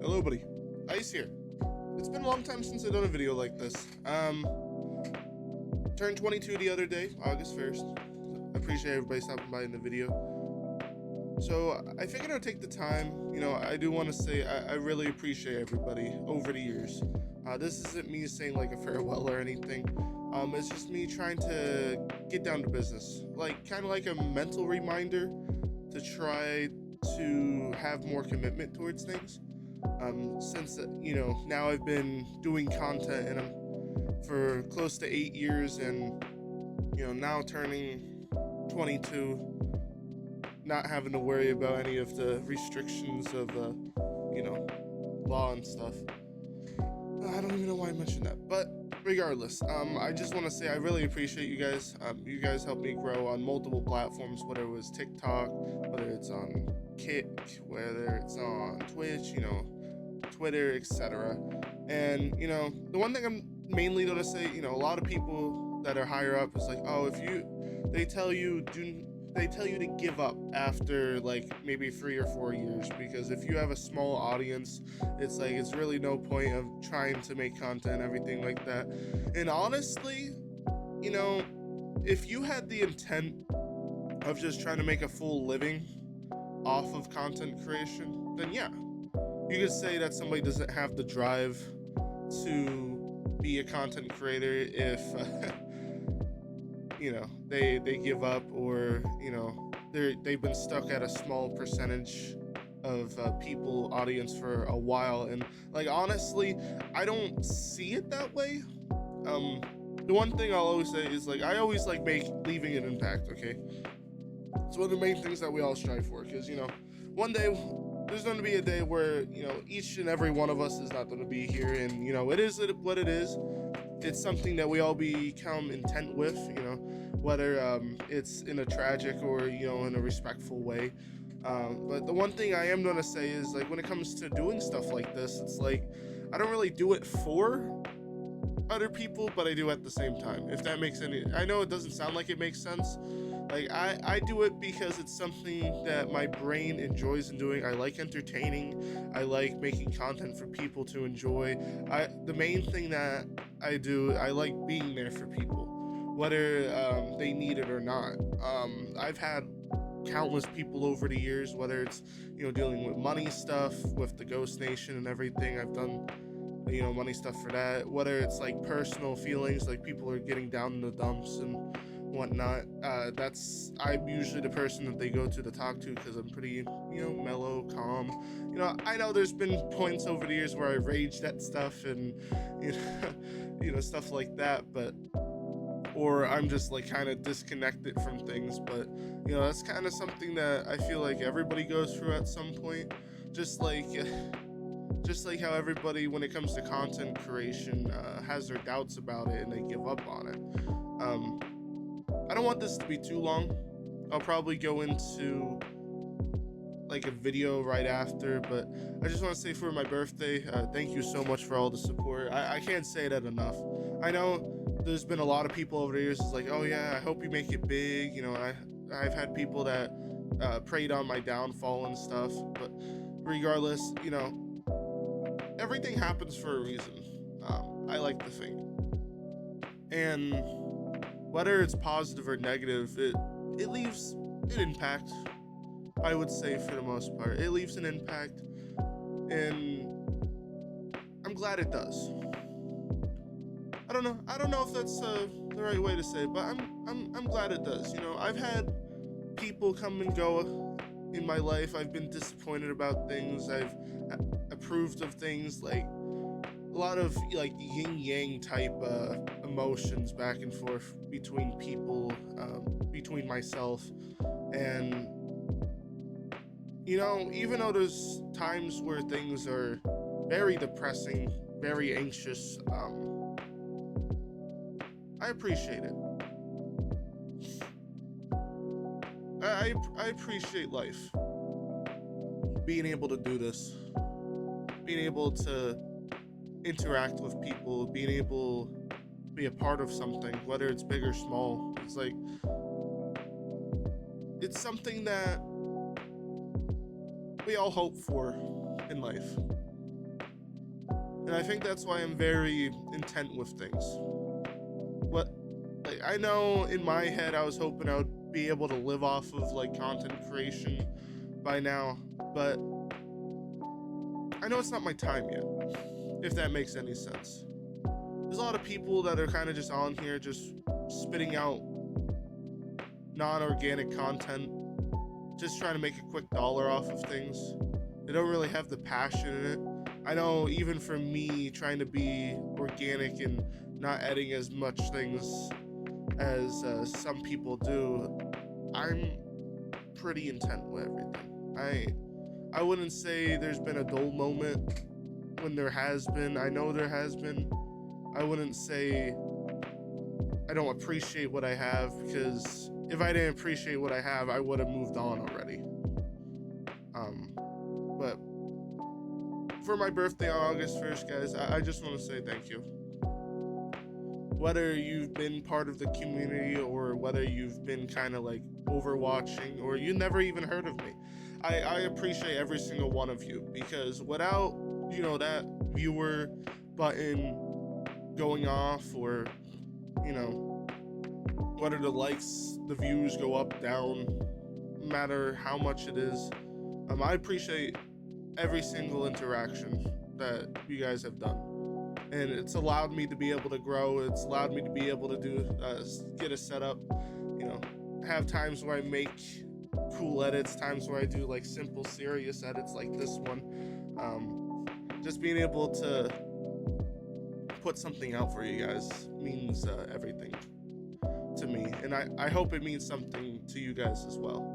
Hello, buddy. Ice here. It's been a long time since I've done a video like this. Turned 22 the other day, August 1st. I appreciate everybody stopping by in the video. So I figured I'd take the time. I do want to say I really appreciate everybody over the years. This isn't me saying like a farewell or anything. It's just me trying to get down to business, like kind of like a mental reminder to try to have more commitment towards things. Since now I've been doing content and I'm for close to 8 years, and now turning 22, not having to worry about any of the restrictions of law and stuff. I don't even know why I mentioned that, but regardless, I just want to say I really appreciate you guys. You guys helped me grow on multiple platforms, whether it was TikTok, whether it's on Kick, whether it's on Twitch, Twitter, etc. And the one thing I'm mainly gonna say, a lot of people that are higher up is like, oh, they tell you to give up after like maybe 3 or 4 years, because if you have a small audience, it's like it's really no point of trying to make content and everything like that. And honestly, if you had the intent of just trying to make a full living off of content creation, then yeah, you could say that somebody doesn't have the drive to be a content creator if they give up, or they've been stuck at a small percentage of people audience for a while. And like honestly, I don't see it that way. The one thing I'll always say is like I always like leaving an impact. Okay, it's one of the main things that we all strive for, because one day there's going to be a day where each and every one of us is not going to be here, and it is what it is. It's something that we all become intent with, whether it's in a tragic or in a respectful way. But the one thing I am going to say is like when it comes to doing stuff like this, it's like I don't really do it for other people, but I do at the same time, if that makes any. I know it doesn't sound like it makes sense. Like I do it because it's something that my brain enjoys in doing. I like entertaining. I like making content for people to enjoy. The main thing that I do, I like being there for people, whether they need it or not. I've had countless people over the years, whether it's dealing with money stuff with the Ghost Nation and everything. I've done money stuff for that, whether it's like personal feelings, like people are getting down in the dumps and whatnot. I'm usually the person that they go to talk to, because I'm pretty mellow, calm. I know there's been points over the years where I raged at stuff and stuff like that, but or I'm just like kind of disconnected from things. But that's kind of something that I feel like everybody goes through at some point, just like how everybody, when it comes to content creation, has their doubts about it and they give up on it. I don't want this to be too long. I'll probably go into like a video right after, but I just want to say for my birthday, thank you so much for all the support. I can't say that enough. I know there's been a lot of people over the years it's like, oh yeah, I hope you make it big. I've had people that preyed on my downfall and stuff, but regardless, everything happens for a reason. I like to think, and whether it's positive or negative, it leaves an impact. I would say for the most part, it leaves an impact, and I'm glad it does. I don't know if that's the right way to say it, but I'm glad it does. I've had people come and go in my life. I've been disappointed about things. I've approved of things, like a lot of like yin yang type emotions back and forth between people, between myself, and even though there's times where things are very depressing, very anxious, I appreciate it. I appreciate life, being able to do this, being able to interact with people, being able to be a part of something, whether it's big or small. It's like it's something that we all hope for in life. And I think that's why I'm very intent with things. What, like, I know in my head I was hoping I would be able to live off of like content creation by now, but I know it's not my time yet, if that makes any sense. There's a lot of people that are kind of just on here just spitting out non-organic content, just trying to make a quick dollar off of things. They don't really have the passion in it. I know even for me, trying to be organic and not adding as much things as some people do, I'm pretty intent with everything. I wouldn't say there's been a dull moment when there has been. I know there has been. I wouldn't say I don't appreciate what I have, because if I didn't appreciate what I have, I would have moved on already. But for my birthday on August 1st, guys, I just want to say thank you. Whether you've been part of the community or whether you've been kind of like overwatching or you never even heard of me, I appreciate every single one of you, because without, that viewer button going off, or, whether the likes, the views go up, down, no matter how much it is, I appreciate every single interaction that you guys have done. And it's allowed me to be able to grow. It's allowed me to be able to get a setup, have times where I make cool edits, times where I do like simple, serious edits like this one. Just being able to put something out for you guys means everything to me. And I hope it means something to you guys as well.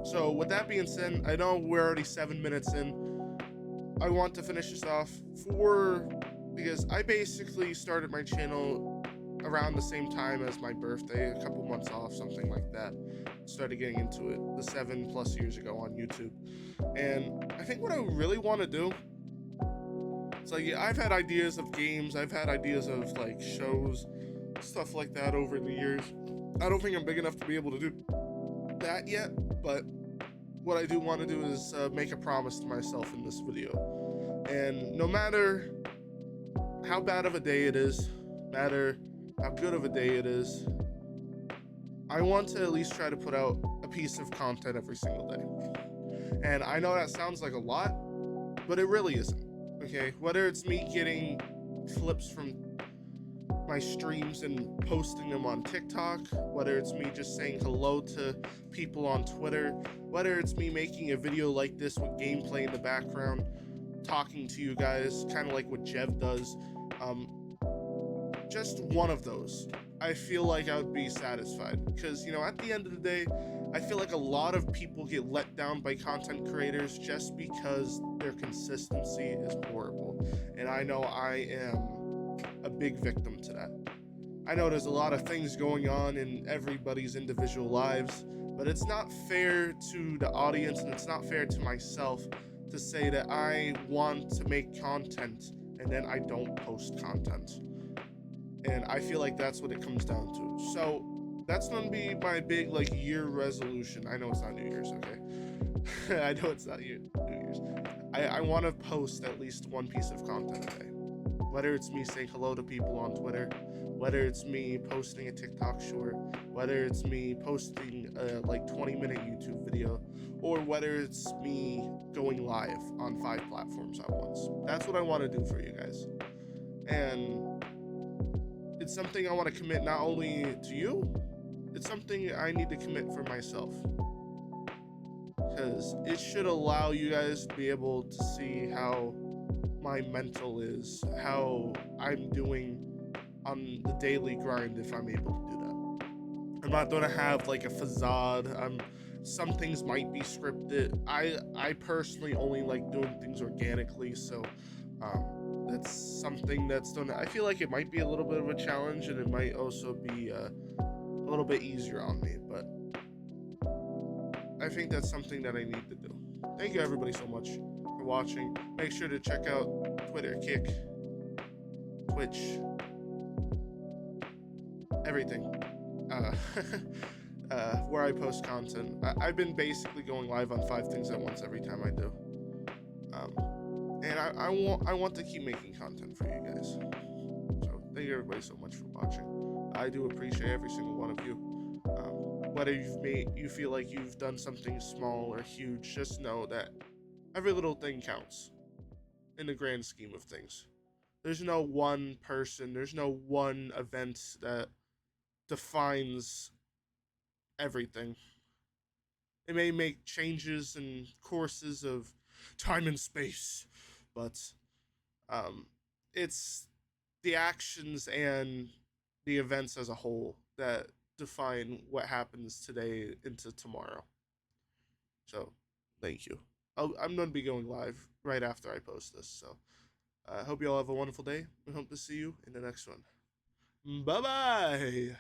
So with that being said, I know we're already 7 minutes in. I want to finish this off because I basically started my channel around the same time as my birthday, a couple months off, something like that. Started getting into it the 7+ years ago on YouTube. And I think what I really want to do, it's like, I've had ideas of games, I've had ideas of like shows, stuff like that over the years. I don't think I'm big enough to be able to do that yet, but what I do want to do is make a promise to myself in this video. And no matter how bad of a day it is, no matter how good of a day it is, I want to at least try to put out a piece of content every single day. And I know that sounds like a lot, but it really isn't. Okay, whether it's me getting clips from my streams and posting them on TikTok, whether it's me just saying hello to people on Twitter, whether it's me making a video like this with gameplay in the background, talking to you guys, kind of like what Jev does, just one of those, I feel like I would be satisfied. Because, at the end of the day, I feel like a lot of people get let down by content creators just because their consistency is horrible. And I know I am a big victim to that. I know there's a lot of things going on in everybody's individual lives, but it's not fair to the audience and it's not fair to myself to say that I want to make content and then I don't post content. And I feel like that's what it comes down to. So that's going to be my big year resolution. I know it's not New Year's, okay? I know it's not New Year's. I want to post at least one piece of content a day. Whether it's me saying hello to people on Twitter, whether it's me posting a TikTok short, whether it's me posting a 20-minute YouTube video, or whether it's me going live on 5 platforms at once. That's what I want to do for you guys. And it's something I want to commit not only to you, it's something I need to commit for myself. Because it should allow you guys to be able to see how my mental is, how I'm doing on the daily grind if I'm able to do that. I'm not going to have a facade. Some things might be scripted. I personally only like doing things organically, so that's something that's done. I feel like it might be a little bit of a challenge, and it might also be a little bit easier on me, but I think that's something that I need to do. Thank you everybody so much for watching. Make sure to check out Twitter, Kick, Twitch, everything, where I post content. I've been basically going live on 5 things at once every time I do. and I want to keep making content for you guys. So thank you everybody so much for watching. I do appreciate every single one of you. Whether you feel like you've done something small or huge, just know that every little thing counts in the grand scheme of things. There's no one person, there's no one event that defines everything. It may make changes in courses of time and space, but um, it's the actions and the events as a whole that define what happens today into tomorrow. So, thank you. I'm going to be going live right after I post this. So, I hope you all have a wonderful day and hope to see you in the next one. Bye bye.